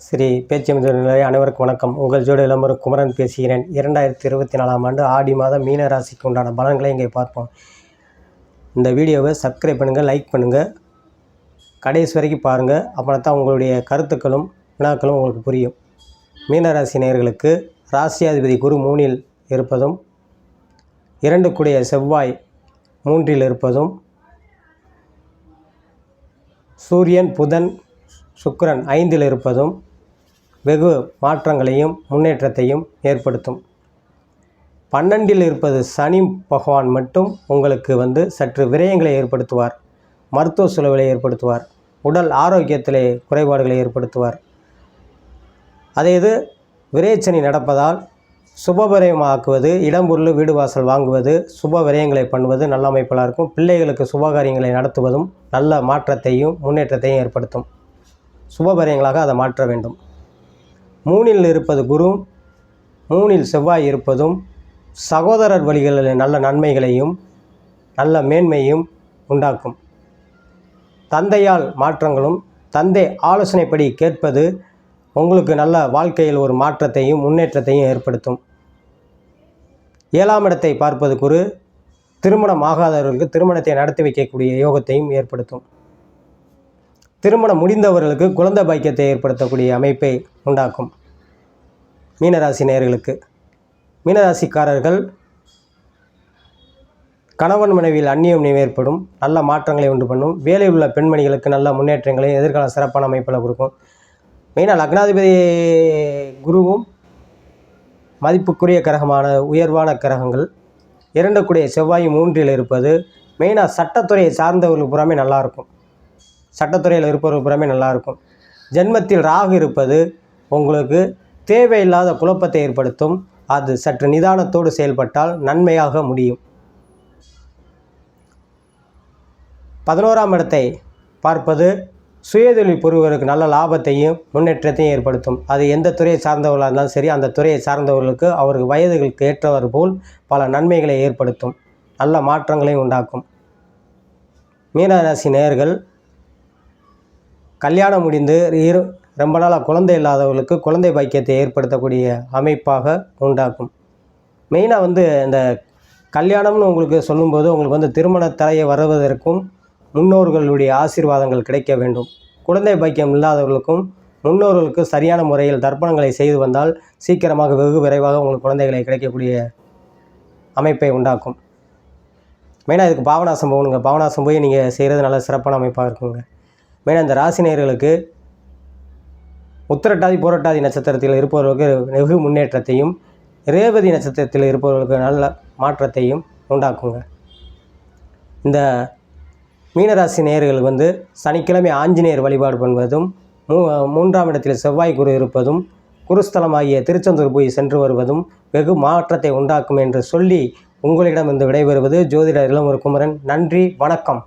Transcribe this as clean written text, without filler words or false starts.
ஸ்ரீ பேச்சியமுதலை அனைவருக்கும் வணக்கம். உங்கள் ஜோடி இளம்பரம் குமரன் பேசுகிறேன். 2024ஆம் ஆண்டு ஆடி மாதம் மீன ராசிக்கு உண்டான பலன்களை இங்கே பார்ப்போம். இந்த வீடியோவை சப்ஸ்கிரைப் பண்ணுங்கள், லைக் பண்ணுங்கள், கடைசி வரைக்கும் பாருங்கள். அப்புறம் தான் உங்களுடைய கருத்துக்களும் வினாக்களும் உங்களுக்கு புரியும். மீனராசி நேயர்களுக்கு ராசியாதிபதி குரு 3இல் இருப்பதும் 2 கூடிய செவ்வாய் 3இல் இருப்பதும் சூரியன் புதன் சுக்கிரன் 5இல் இருப்பதும் வெகு மாற்றங்களையும் முன்னேற்றத்தையும் ஏற்படுத்தும். 12இல் இருப்பது சனி பகவான் மட்டும் உங்களுக்கு சற்று விரயங்களை ஏற்படுத்துவார், மருத்துவ செலவுகளை ஏற்படுத்துவார், உடல் ஆரோக்கியத்திலே குறைபாடுகளை ஏற்படுத்துவார். அதே இது விரயச்சனி நடப்பதால் சுபவிரயமாக்குவது, இடம்பொருள் வீடு வாசல் வாங்குவது, சுப விரயங்களை பண்ணுவது நல்ல அமைப்பெல்லாம் இருக்கும். பிள்ளைகளுக்கு சுபகாரியங்களை நடத்துவதும் நல்ல மாற்றத்தையும் முன்னேற்றத்தையும் ஏற்படுத்தும். சுபகாரியங்களாக அதை மாற்ற வேண்டும். 3இல் இருப்பது குரு, 3இல் செவ்வாய் இருப்பதும் சகோதரர் வழிகளில் நல்ல நன்மைகளையும் நல்ல மேன்மையும் உண்டாக்கும். தந்தையால் மாற்றங்களும் தந்தை ஆலோசனைப்படி கேட்பது உங்களுக்கு நல்ல வாழ்க்கையில் ஒரு மாற்றத்தையும் முன்னேற்றத்தையும் ஏற்படுத்தும். 7ஆம் இடத்தை பார்ப்பது குரு திருமணம் ஆகாதவர்களுக்கு திருமணத்தை நடத்தி வைக்கக்கூடிய யோகத்தையும் ஏற்படுத்தும். திருமணம் முடிந்தவர்களுக்கு குழந்தை பாக்கியத்தை ஏற்படுத்தக்கூடிய அமைப்பை உண்டாக்கும். மீனராசி நேயர்களுக்கு, மீனராசிக்காரர்கள் கணவன் மனைவியில் அந்நியம் ஏற்படும், நல்ல மாற்றங்களை உண்டு பண்ணும். வேலையில் உள்ள பெண்மணிகளுக்கு நல்ல முன்னேற்றங்களையும் எதிர்கால சிறப்பான அமைப்பில் கொடுக்கும். மெயினாக லக்னாதிபதி குருவும் மதிப்புக்குரிய கிரகமான உயர்வான கிரகங்கள் 2 கூடிய செவ்வாய் 3இல் இருப்பது மெயினாக சட்டத்துறையை சார்ந்தவர்களுக்கு புறாமே நல்லாயிருக்கும். சட்டத்துறையில் இருப்பவர்கள் புறமே நல்லாயிருக்கும். ஜென்மத்தில் ராகு இருப்பது உங்களுக்கு தேவையில்லாத குழப்பத்தை ஏற்படுத்தும். அது சற்று நிதானத்தோடு செயல்பட்டால் நன்மையாக முடியும். 11ஆம் இடத்தை பார்ப்பது சுயதொழில் புரிவருக்கு நல்ல லாபத்தையும் முன்னேற்றத்தையும் ஏற்படுத்தும். அது எந்த துறையை சார்ந்தவர்களாக இருந்தாலும் சரி, அந்த துறையை சார்ந்தவர்களுக்கு அவருக்கு வயதுகளுக்கு ஏற்றவர் போல் பல நன்மைகளை ஏற்படுத்தும், நல்ல மாற்றங்களையும் உண்டாக்கும். மீனராசி நேயர்கள் கல்யாணம் முடிந்து ரொம்ப நாளாக குழந்தை இல்லாதவர்களுக்கு குழந்தை பாக்கியத்தை ஏற்படுத்தக்கூடிய அமைப்பாக உண்டாக்கும். மெயினாக இந்த கல்யாணம்னு உங்களுக்கு சொல்லும்போது உங்களுக்கு திருமண தடையை வருவதற்கும் முன்னோர்களுடைய ஆசீர்வாதங்கள் கிடைக்க வேண்டும். குழந்தை பாக்கியம் இல்லாதவர்களுக்கும் முன்னோர்களுக்கு சரியான முறையில் தர்ப்பணங்களை செய்து வந்தால் சீக்கிரமாக வெகு விரைவாக உங்களுக்கு குழந்தைகளை கிடைக்கக்கூடிய அமைப்பை உண்டாக்கும். மெயினாக இதுக்கு பாவநாசம் போகணுங்க. பாவநாசம் போய் நீங்கள் செய்கிறது நல்ல சிறப்பான அமைப்பாக இருக்குங்க. மெயினாக இந்த ராசி நேயர்களுக்கு உத்திரட்டாதி புரட்டாதி நட்சத்திரத்தில் இருப்பவர்களுக்கு வெகு முன்னேற்றத்தையும், ரேவதி நட்சத்திரத்தில் இருப்பவர்களுக்கு நல்ல மாற்றத்தையும் உண்டாக்குங்க. இந்த மீனராசி நேயர்கள் சனிக்கிழமை ஆஞ்சநேயர் வழிபாடு பண்ணுவதும், 3ஆம் இடத்தில் செவ்வாய் குரு இருப்பதும், குருஸ்தலமாகிய திருச்செந்தூர் போய் சென்று வருவதும் வெகு மாற்றத்தை உண்டாக்கும் என்று சொல்லி உங்களிடம் விடைபெறுவது ஜோதிடர் இளம்பரம் குமரன். நன்றி, வணக்கம்.